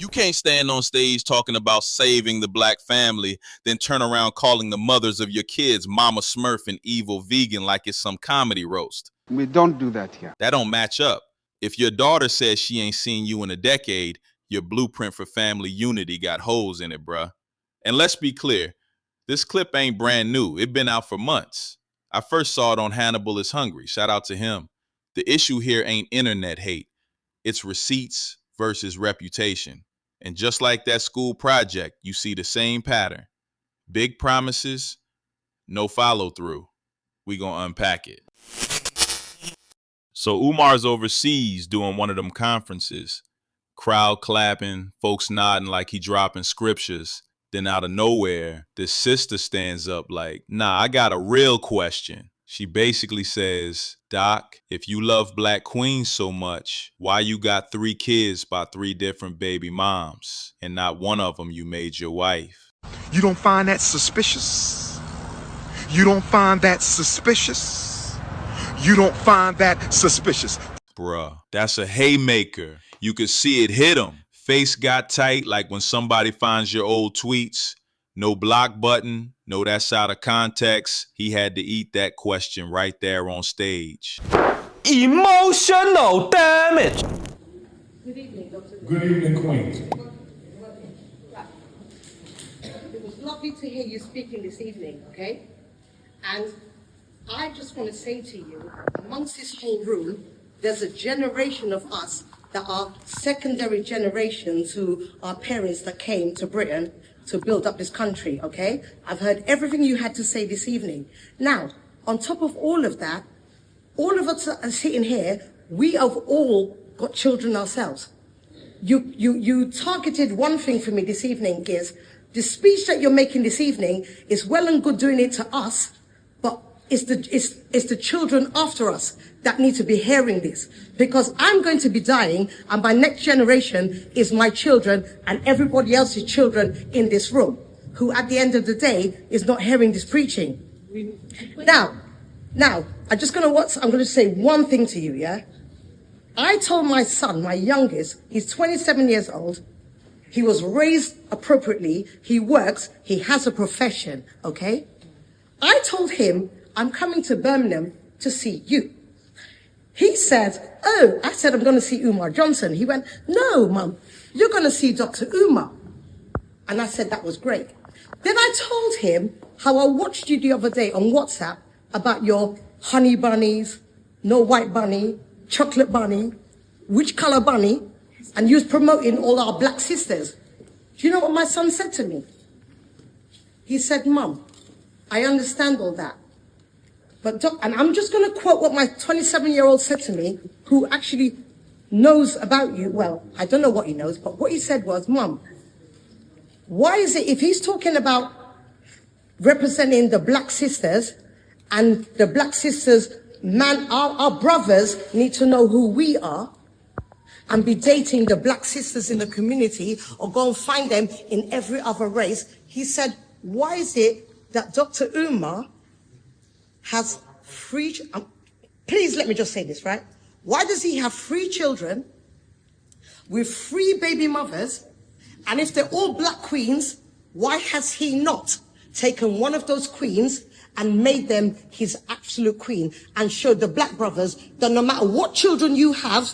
You can't stand on stage talking about saving the black family, then turn around calling the mothers of your kids Mama Smurf and evil vegan like it's some comedy roast. We don't do that here. That don't match up. If your daughter says she ain't seen you in a decade, your blueprint for family unity got holes in it, bruh. And let's be clear, this clip ain't brand new. It been out for months. I first saw it on Hannibal Is Hungry. Shout out to him. The issue here ain't internet hate. It's receipts versus reputation. And just like that school project, you see the same pattern. Big promises, no follow through. We gonna unpack it. So Umar's overseas doing one of them conferences. Crowd clapping, folks nodding like he dropping scriptures. Then out of nowhere, this sister stands up like, nah, I got a real question. She basically says, Doc, if you love black queens so much, why you got 3 kids by 3 different baby moms and not one of them you made your wife? You don't find that suspicious? You don't find that suspicious? You don't find that suspicious? Bruh, that's a haymaker. You could see it hit him. Face got tight like when somebody finds your old tweets. No block button, no that's out of context. He had to eat that question right there on stage. Emotional damage. Good evening, Dr. Good evening, Queens. It was lovely to hear you speaking this evening, okay? And I just want to say to you, amongst this whole room, there's a generation of us that are secondary generations who are parents that came to Britain to build up this country, okay? I've heard everything you had to say this evening. Now, on top of all of that, all of us are sitting here, we have all got children ourselves. You targeted one thing for me this evening is, the speech that you're making this evening is well and good doing it to us, but it's the children after us that need to be hearing this, because I'm going to be dying and my next generation is my children and everybody else's children in this room, who at the end of the day is not hearing this preaching. Now, I'm going to say one thing to you, yeah? I told my son, my youngest, he's 27 years old, he was raised appropriately, he works, he has a profession, okay? I told him, I'm coming to Birmingham to see you. He said, oh, I said, I'm going to see Umar Johnson. He went, no, Mum, you're going to see Dr. Umar. And I said, that was great. Then I told him how I watched you the other day on WhatsApp about your honey bunnies, no white bunny, chocolate bunny, which color bunny, and you was promoting all our black sisters. Do you know what my son said to me? He said, Mum, I understand all that. But and I'm just going to quote what my 27-year-old said to me, who actually knows about you. Well, I don't know what he knows, but what he said was, Mum, why is it if he's talking about representing the black sisters and the black sisters, our brothers need to know who we are and be dating the black sisters in the community or go and find them in every other race. He said, why is it that Dr. Umar has 3, please let me just say this, right? Why does he have 3 children with 3 baby mothers? And if they're all black queens, why has he not taken one of those queens and made them his absolute queen and showed the black brothers that no matter what children you have,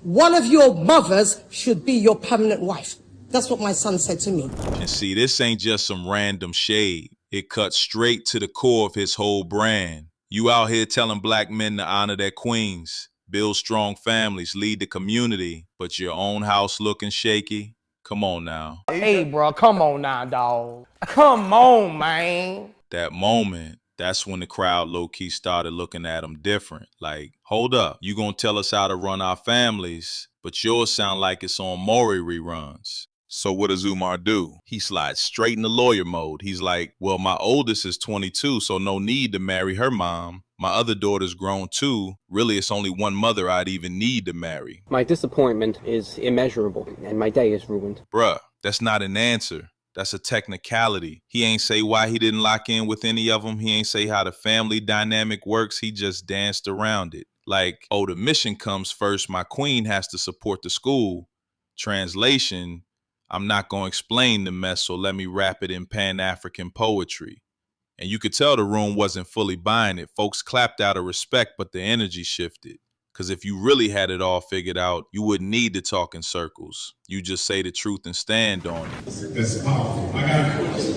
one of your mothers should be your permanent wife? That's what my son said to me. And see, this ain't just some random shade. It cuts straight to the core of his whole brand. You out here telling black men to honor their queens, build strong families, lead the community, but your own house looking shaky? Come on now. Hey, bro, come on now, dog. Come on, man. That moment, that's when the crowd low-key started looking at him different. Like, hold up, you gonna tell us how to run our families, but yours sound like it's on Maury reruns. So what does Umar do? He slides straight into lawyer mode. He's like, well, my oldest is 22, so no need to marry her mom. My other daughter's grown too. Really, it's only one mother I'd even need to marry. My disappointment is immeasurable, and my day is ruined. Bruh, that's not an answer. That's a technicality. He ain't say why he didn't lock in with any of them. He ain't say how the family dynamic works. He just danced around it. Like, oh, the mission comes first. My queen has to support the school. Translation, I'm not going to explain the mess, so let me wrap it in Pan-African poetry. And you could tell the room wasn't fully buying it. Folks clapped out of respect, but the energy shifted. Because if you really had it all figured out, you wouldn't need to talk in circles. You just say the truth and stand on it. That's powerful. I got a question.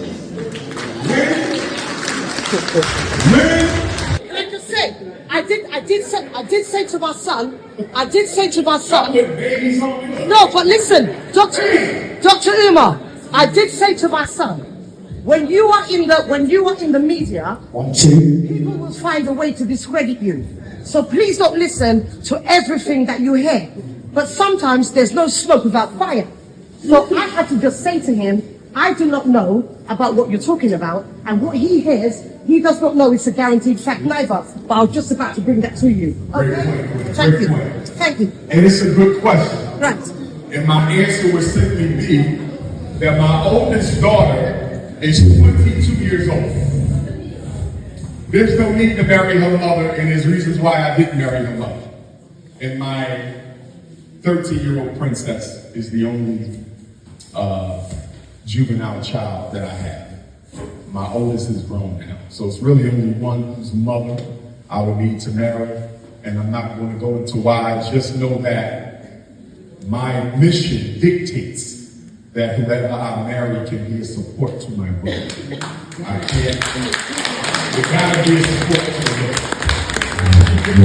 When? Can I just say, I did say to my son, no, but listen, Dr. Umar, I did say to my son, when you are in the media, people will find a way to discredit you. So please don't listen to everything that you hear. But sometimes there's no smoke without fire. So I had to just say to him, I do not know about what you're talking about, and what he hears, he does not know it's a guaranteed fact neither. But I was just about to bring that to you. Okay? Thank you. And it's a good question. Right. And my answer would simply be that my oldest daughter is 22 years old. There's no need to marry her mother, and there's reasons why I didn't marry her mother. And my 13-year-old princess is the only juvenile child that I have. My oldest is grown now. So it's really only one whose mother I would need to marry. And I'm not going to go into why. Just know that my mission dictates that whoever I marry can be a support to my brother. I can't. It gotta be a support to the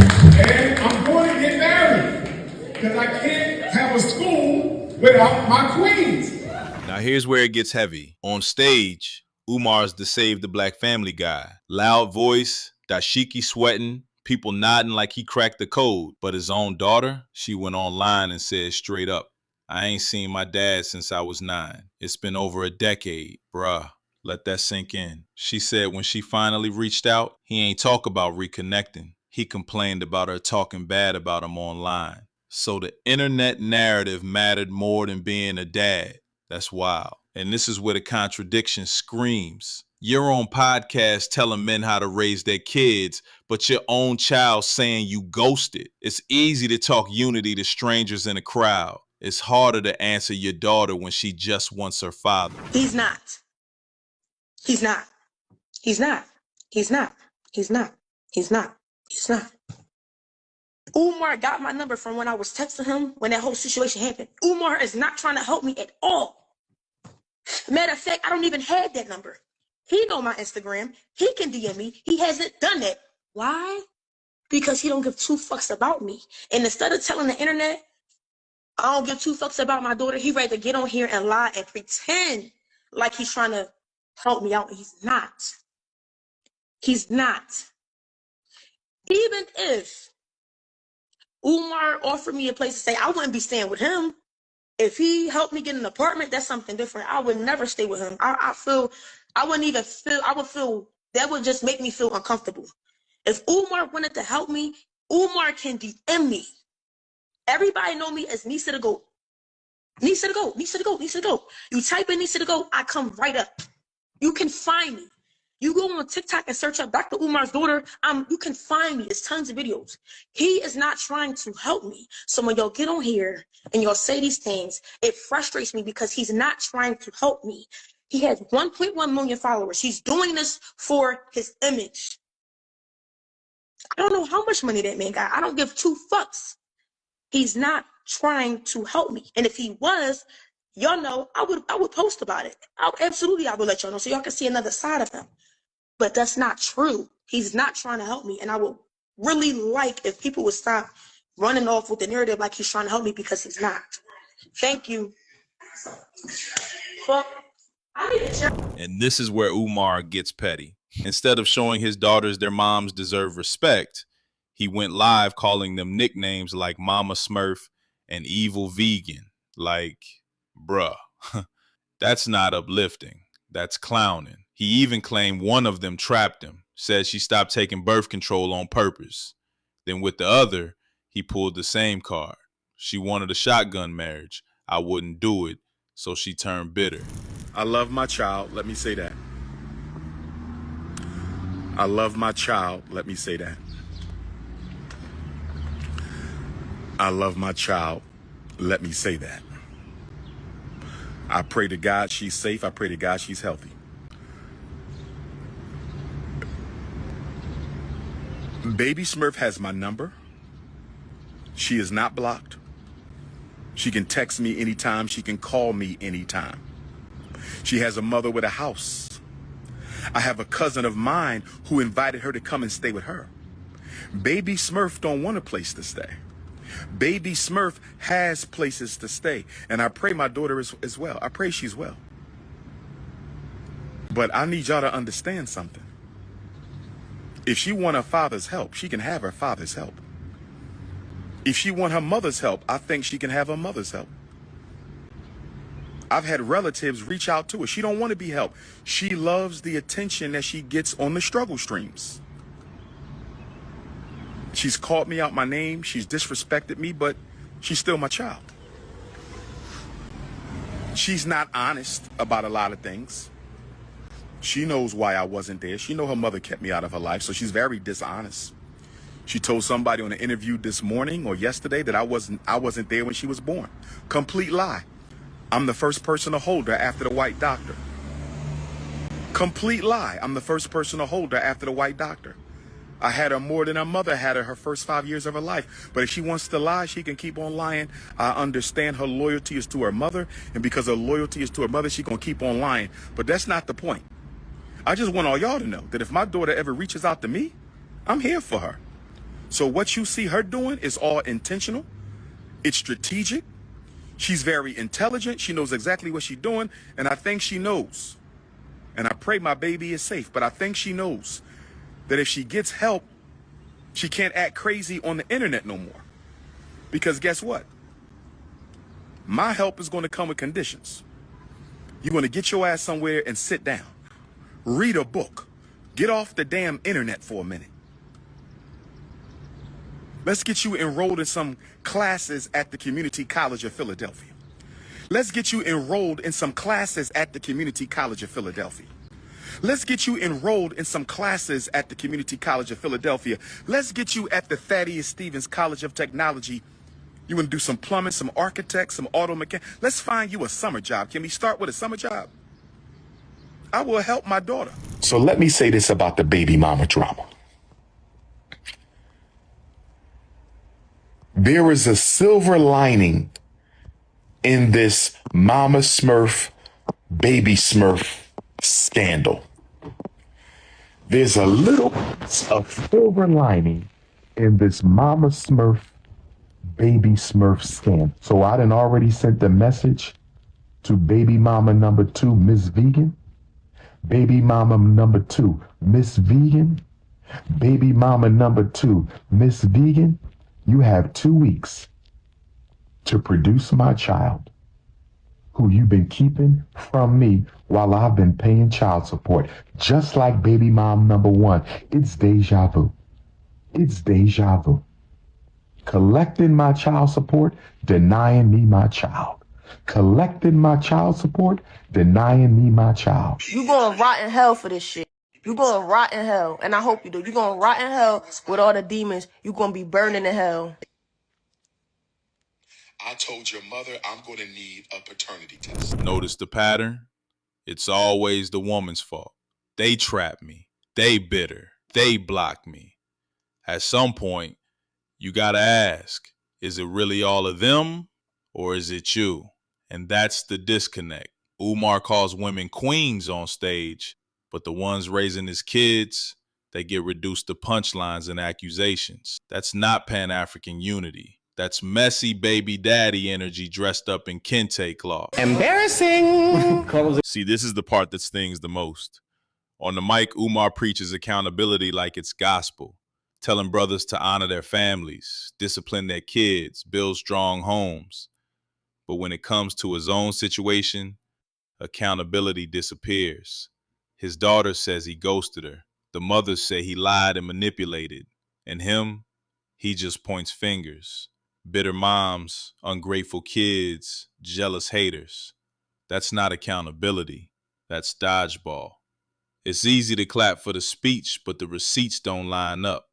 And I'm going to get married because I can't have a school without my queens. Now here's where it gets heavy. On stage, Umar's the Save the Black Family guy. Loud voice, dashiki sweating, people nodding like he cracked the code. But his own daughter, she went online and said straight up, I ain't seen my dad since I was 9. It's been over a decade, bruh. Let that sink in. She said when she finally reached out, he ain't talk about reconnecting. He complained about her talking bad about him online. So the internet narrative mattered more than being a dad. That's wild. And this is where the contradiction screams. You're on podcasts telling men how to raise their kids, but your own child saying you ghosted. It's easy to talk unity to strangers in a crowd. It's harder to answer your daughter when she just wants her father. He's not. He's not. He's not. He's not. He's not. He's not. He's not. Umar got my number from when I was texting him when that whole situation happened. Umar is not trying to help me at all. Matter of fact, I don't even have that number. He know my Instagram. He can DM me. He hasn't done that. Why? Because he don't give 2 fucks about me. And instead of telling the internet, I don't give 2 fucks about my daughter, he rather get on here and lie and pretend like he's trying to help me out. He's not. He's not. Even if Umar offered me a place to stay, I wouldn't be staying with him. If he helped me get an apartment, that's something different. I would never stay with him. I would feel, that would just make me feel uncomfortable. If Umar wanted to help me, Umar can DM me. Everybody know me as Nisa the Goat. Nisa the Goat, Nisa the Goat, Nisa the Goat. You type in Nisa the Goat, I come right up. You can find me. You go on TikTok and search up Dr. Umar's daughter. You can find me. There's tons of videos. He is not trying to help me. So when y'all get on here and y'all say these things, it frustrates me because he's not trying to help me. He has 1.1 million followers. He's doing this for his image. I don't know how much money that man got. I don't give 2 fucks. He's not trying to help me. And if he was, y'all know, I would post about it. I would let y'all know so y'all can see another side of him. But that's not true. He's not trying to help me. And I would really like if people would stop running off with the narrative like he's trying to help me, because he's not. Thank you. And this is where Umar gets petty. Instead of showing his daughters their moms deserve respect, he went live calling them nicknames like Mama Smurf and Evil Vegan. Like, bruh, that's not uplifting. That's clowning. He even claimed one of them trapped him, said she stopped taking birth control on purpose. Then with the other, he pulled the same card. She wanted a shotgun marriage. I wouldn't do it, so she turned bitter. I love my child, let me say that. I love my child, let me say that. I love my child, let me say that. I pray to God she's safe. I pray to God she's healthy. Baby Smurf has my number. She is not blocked. She can text me anytime. She can call me anytime. She has a mother with a house. I have a cousin of mine who invited her to come and stay with her. Baby Smurf don't want a place to stay. Baby Smurf has places to stay. And I pray my daughter is well. I pray she's well. But I need y'all to understand something. If she want her father's help, she can have her father's help. If she want her mother's help, I think she can have her mother's help. I've had relatives reach out to her. She don't want to be helped. She loves the attention that she gets on the struggle streams. She's called me out my name. She's disrespected me, but she's still my child. She's not honest about a lot of things. She knows why I wasn't there. She knows her mother kept me out of her life, so she's very dishonest. She told somebody on an interview this morning or yesterday that I wasn't there when she was born. Complete lie. I'm the first person to hold her after the white doctor. Complete lie. I'm the first person to hold her after the white doctor. I had her more than her mother had her first 5 years of her life. But if she wants to lie, she can keep on lying. I understand her loyalty is to her mother. And because her loyalty is to her mother, she's going to keep on lying. But that's not the point. I just want all y'all to know that if my daughter ever reaches out to me, I'm here for her. So what you see her doing is all intentional. It's strategic. She's very intelligent. She knows exactly what she's doing. And I think she knows. And I pray my baby is safe. But I think she knows that if she gets help, she can't act crazy on the internet no more. Because guess what? My help is going to come with conditions. You're going to get your ass somewhere and sit down. Read a book. Get off the damn internet for a minute. Let's get you enrolled in some classes at the Community College of Philadelphia. Let's get you enrolled in some classes at the Community College of Philadelphia. Let's get you enrolled in some classes at the Community College of Philadelphia. Let's get you at the Thaddeus Stevens College of Technology. You want to do some plumbing, some architect, some auto mechanic. Let's find you a summer job. Can we start with a summer job? I will help my daughter. So let me say this about the baby mama drama. There is a silver lining in this Mama Smurf, Baby Smurf scandal. There's a little piece of silver lining in this Mama Smurf, Baby Smurf scandal. So I done already sent the message to baby mama number 2, Miss Vegan. Baby mama number 2, Miss Vegan. Baby mama number 2, Miss Vegan. You have 2 weeks to produce my child, who you've been keeping from me while I've been paying child support. Just like baby mom number 1. It's deja vu. It's deja vu. Collecting my child support, denying me my child. Collecting my child support, denying me my child. You gonna rot in hell for this shit. You gonna rot in hell, and I hope you do. You gonna rot in hell with all the demons. You gonna be burning in hell. I told your mother I'm going to need a paternity test. Notice the pattern? It's always the woman's fault. They trap me. They bitter. They block me. At some point, you gotta ask, is it really all of them or is it you? And that's the disconnect. Umar calls women queens on stage, but the ones raising his kids, they get reduced to punchlines and accusations. That's not Pan-African unity. That's messy baby daddy energy dressed up in kente cloth. Embarrassing. See, this is the part that stings the most. On the mic, Umar preaches accountability like it's gospel, telling brothers to honor their families, discipline their kids, build strong homes. But when it comes to his own situation, accountability disappears. His daughter says he ghosted her. The mothers say he lied and manipulated. And him, he just points fingers. Bitter moms, ungrateful kids, jealous haters. That's not accountability. That's dodgeball. It's easy to clap for the speech, but the receipts don't line up.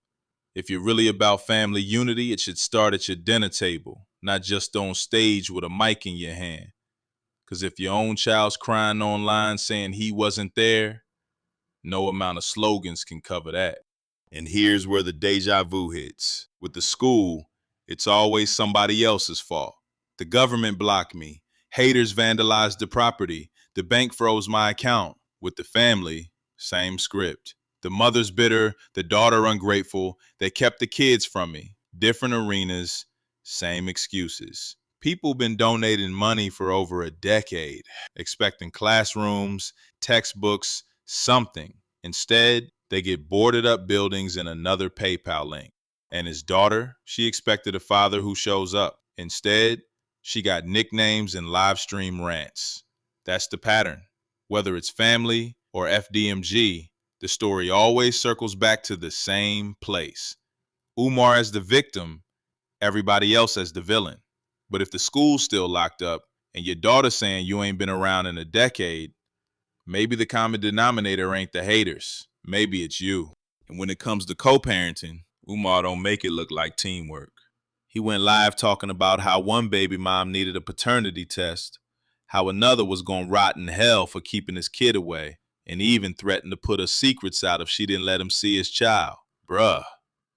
If you're really about family unity, it should start at your dinner table, not just on stage with a mic in your hand. Because if your own child's crying online saying he wasn't there, no amount of slogans can cover that. And here's where the deja vu hits. With the school, it's always somebody else's fault. The government blocked me. Haters vandalized the property. The bank froze my account. With the family, same script. The mother's bitter, the daughter ungrateful. They kept the kids from me. Different arenas, same excuses. People been donating money for over a decade, expecting classrooms, textbooks, something. Instead, they get boarded up buildings and another PayPal link. And his daughter, she expected a father who shows up. Instead, she got nicknames and live stream rants. That's the pattern. Whether it's family or FDMG, the story always circles back to the same place. Umar as the victim, everybody else as the villain. But if the school's still locked up and your daughter saying you ain't been around in a decade, maybe the common denominator ain't the haters. Maybe it's you. And when it comes to co-parenting, Umar don't make it look like teamwork. He went live talking about how one baby mom needed a paternity test, how another was going to rot in hell for keeping his kid away, and even threatened to put her secrets out if she didn't let him see his child. Bruh,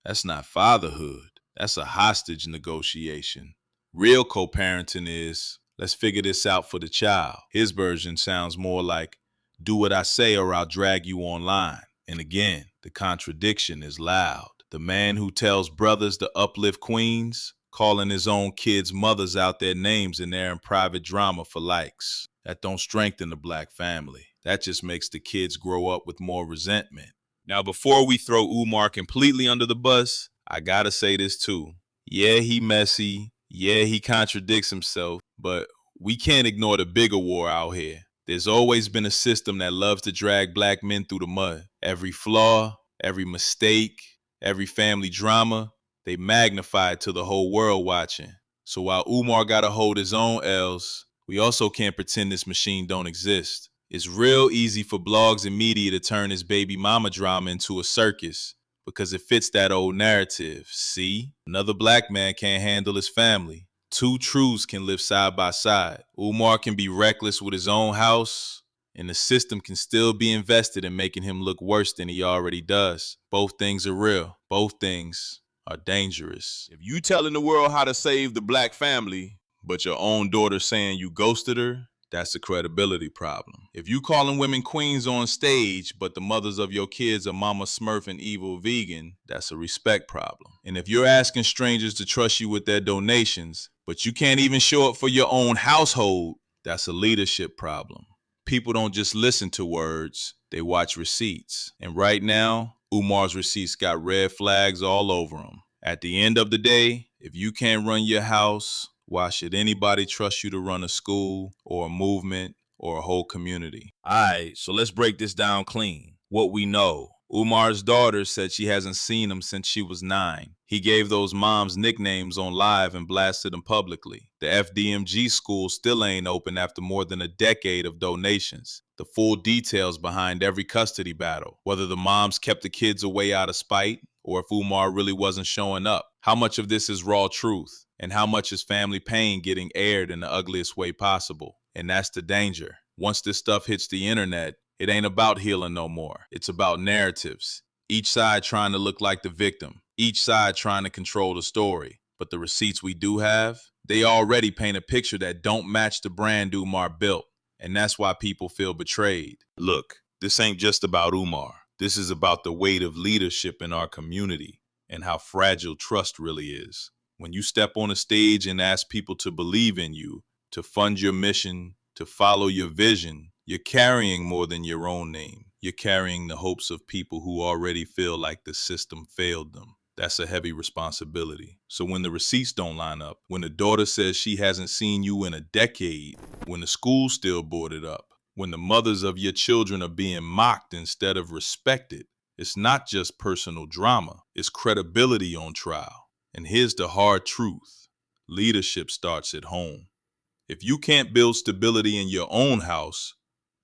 that's not fatherhood. That's a hostage negotiation. Real co-parenting is, let's figure this out for the child. His version sounds more like, do what I say or I'll drag you online. And again, the contradiction is loud. The man who tells brothers to uplift queens, calling his own kids' mothers out their names in their private drama for likes. That don't strengthen the black family. That just makes the kids grow up with more resentment. Now, before we throw Umar completely under the bus, I gotta say this too. Yeah, he messy. Yeah, he contradicts himself, but we can't ignore the bigger war out here. There's always been a system that loves to drag black men through the mud. Every flaw, every mistake, every family drama, they magnify it to the whole world watching. So while Umar gotta hold his own L's, we also can't pretend this machine don't exist. It's real easy for blogs and media to turn this baby mama drama into a circus because it fits that old narrative. See, another black man can't handle his family. Two truths can live side by side. Umar can be reckless with his own house, and the system can still be invested in making him look worse than he already does. Both things are real. Both things are dangerous. If you telling the world how to save the black family, but your own daughter saying you ghosted her, that's a credibility problem. If you calling women queens on stage, but the mothers of your kids are Mama Smurf and evil vegan, that's a respect problem. And if you're asking strangers to trust you with their donations, but you can't even show up for your own household, that's a leadership problem. People don't just listen to words, they watch receipts. And right now, Umar's receipts got red flags all over them. At the end of the day, if you can't run your house, why should anybody trust you to run a school or a movement or a whole community? All right, so let's break this down clean. What we know. Umar's daughter said she hasn't seen him since she was 9. He gave those moms nicknames on live and blasted them publicly. The FDMG school still ain't open after more than a decade of donations. The full details behind every custody battle, whether the moms kept the kids away out of spite or if Umar really wasn't showing up. How much of this is raw truth? And how much is family pain getting aired in the ugliest way possible? And that's the danger. Once this stuff hits the internet, it ain't about healing no more. It's about narratives. Each side trying to look like the victim. Each side trying to control the story. But the receipts we do have, they already paint a picture that don't match the brand Umar built. And that's why people feel betrayed. Look, this ain't just about Umar. This is about the weight of leadership in our community and how fragile trust really is. When you step on a stage and ask people to believe in you, to fund your mission, to follow your vision, you're carrying more than your own name. You're carrying the hopes of people who already feel like the system failed them. That's a heavy responsibility. So when the receipts don't line up, when the daughter says she hasn't seen you in a decade, when the school's still boarded up, when the mothers of your children are being mocked instead of respected, it's not just personal drama, it's credibility on trial. And here's the hard truth. Leadership starts at home. If you can't build stability in your own house,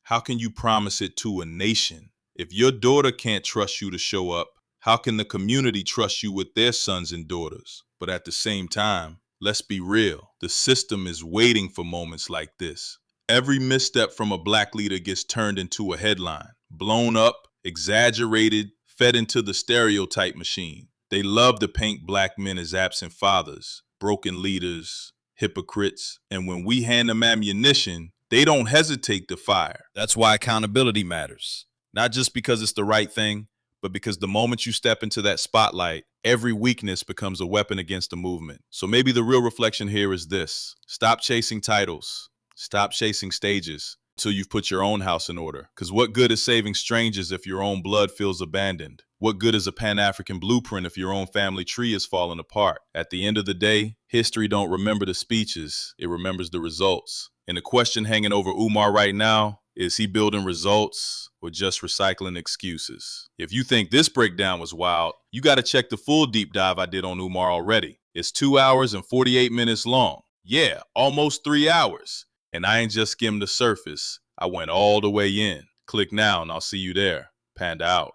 how can you promise it to a nation? If your daughter can't trust you to show up, how can the community trust you with their sons and daughters? But at the same time, let's be real. The system is waiting for moments like this. Every misstep from a black leader gets turned into a headline, blown up, exaggerated, fed into the stereotype machine. They love to paint black men as absent fathers, broken leaders, hypocrites, and when we hand them ammunition, they don't hesitate to fire. That's why accountability matters. Not just because it's the right thing, but because the moment you step into that spotlight, every weakness becomes a weapon against the movement. So maybe the real reflection here is this: stop chasing titles, stop chasing stages until you've put your own house in order. Because what good is saving strangers if your own blood feels abandoned? What good is a Pan-African blueprint if your own family tree is falling apart? At the end of the day, history don't remember the speeches, it remembers the results. And the question hanging over Umar right now, is he building results or just recycling excuses? If you think this breakdown was wild, you got to check the full deep dive I did on Umar already. It's 2 hours and 48 minutes long. Yeah, almost 3 hours. And I ain't just skimmed the surface. I went all the way in. Click now and I'll see you there. Panda out.